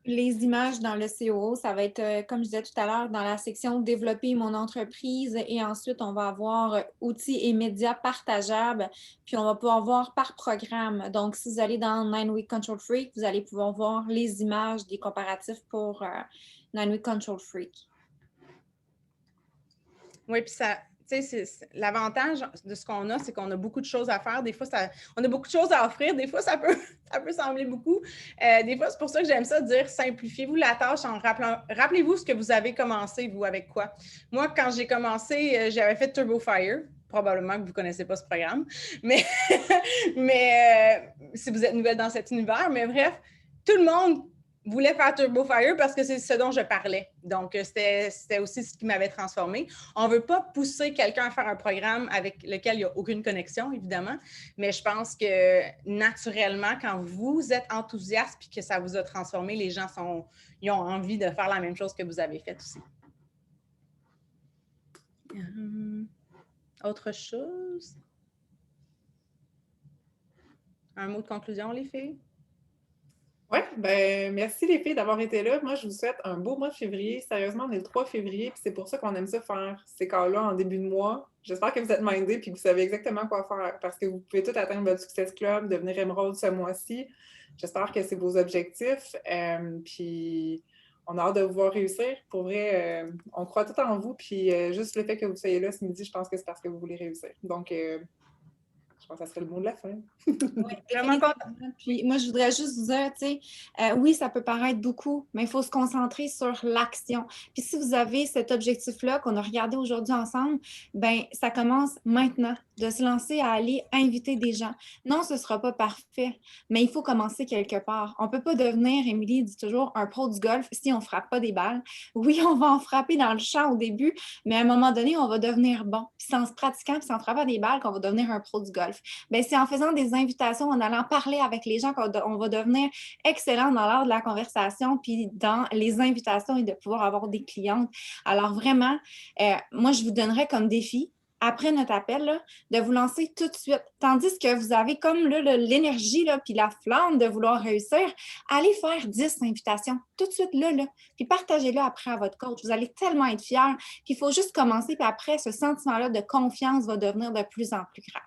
Les images dans le COO, ça va être, comme je disais tout à l'heure, dans la section Développer mon entreprise et ensuite, on va avoir outils et médias partageables, puis on va pouvoir voir par programme. Donc, si vous allez dans 9 Week Control Freak, vous allez pouvoir voir les images des comparatifs pour 9 Week Control Freak.
Oui, puis ça, tu sais, l'avantage de ce qu'on a, c'est qu'on a beaucoup de choses à faire. Des fois, on a beaucoup de choses à offrir. Des fois, ça peut sembler beaucoup. Des fois, c'est pour ça que j'aime ça dire simplifiez-vous la tâche en rappelez-vous ce que vous avez commencé, vous, avec quoi. Moi, quand j'ai commencé, j'avais fait Turbo Fire. Probablement que vous ne connaissez pas ce programme, mais si vous êtes nouvelle dans cet univers, mais bref, tout le monde voulait faire Turbo Fire parce que c'est ce dont je parlais. Donc, c'était aussi ce qui m'avait transformée. On ne veut pas pousser quelqu'un à faire un programme avec lequel il n'y a aucune connexion, évidemment, mais je pense que naturellement, quand vous êtes enthousiaste et que ça vous a transformé, les gens ils ont envie de faire la même chose que vous avez fait aussi. Autre chose? Un mot de conclusion, les filles?
Oui, bien, merci les filles d'avoir été là. Moi, je vous souhaite un beau mois de février. Sérieusement, on est le 3 février, puis c'est pour ça qu'on aime ça faire ces cas-là en début de mois. J'espère que vous êtes mindés et que vous savez exactement quoi faire parce que vous pouvez tout atteindre votre Success Club, devenir Emerald ce mois-ci. J'espère que c'est vos objectifs. Puis on a hâte de vous voir réussir. Pour vrai, on croit tout en vous. Puis juste le fait que vous soyez là ce midi, je pense que c'est parce que vous voulez réussir. Donc, je pense que ça serait le mot de la fin.
Oui, vraiment contente. Puis moi, je voudrais juste vous dire, tu sais, oui, ça peut paraître beaucoup, mais il faut se concentrer sur l'action. Puis si vous avez cet objectif-là qu'on a regardé aujourd'hui ensemble, bien, ça commence maintenant, de se lancer à aller inviter des gens. Non, ce ne sera pas parfait, mais il faut commencer quelque part. On ne peut pas devenir, Émilie dit toujours, un pro du golf si on ne frappe pas des balles. Oui, on va en frapper dans le champ au début, mais à un moment donné, on va devenir bon. Puis c'est en se pratiquant, puis c'est en frappant des balles qu'on va devenir un pro du golf. Bien, c'est en faisant des invitations, en allant parler avec les gens qu'on va devenir excellent dans l'art de la conversation, puis dans les invitations et de pouvoir avoir des clientes. Alors vraiment, moi, je vous donnerais comme défi après notre appel, là, de vous lancer tout de suite. Tandis que vous avez comme l'énergie puis la flamme de vouloir réussir, allez faire 10 invitations tout de suite là. Puis partagez-le après à votre coach. Vous allez tellement être fiers. Puis il faut juste commencer, puis après, ce sentiment-là de confiance va devenir de plus en plus grand.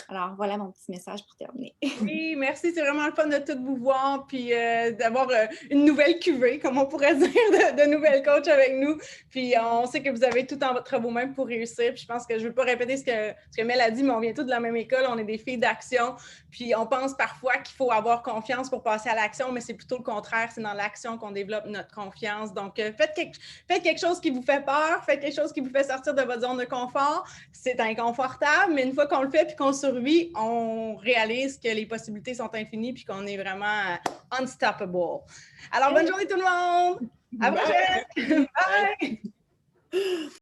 Alors, voilà mon petit message pour terminer.
Oui, merci. C'est vraiment le fun de tout vous voir puis d'avoir une nouvelle cuvée, comme on pourrait dire, de nouvelles coachs avec nous. Puis on sait que vous avez tout en votre vous-même pour réussir. Puis je pense que je ne veux pas répéter ce que Mel a dit, mais on vient tous de la même école. On est des filles d'action. Puis on pense parfois qu'il faut avoir confiance pour passer à l'action, mais c'est plutôt le contraire. C'est dans l'action qu'on développe notre confiance. Donc, faites quelque chose qui vous fait peur. Faites quelque chose qui vous fait sortir de votre zone de confort. C'est inconfortable, mais une fois qu'on le fait puis qu'on survit, on réalise que les possibilités sont infinies puis qu'on est vraiment unstoppable. Alors, bonne journée tout le monde! À la prochaine! Bye!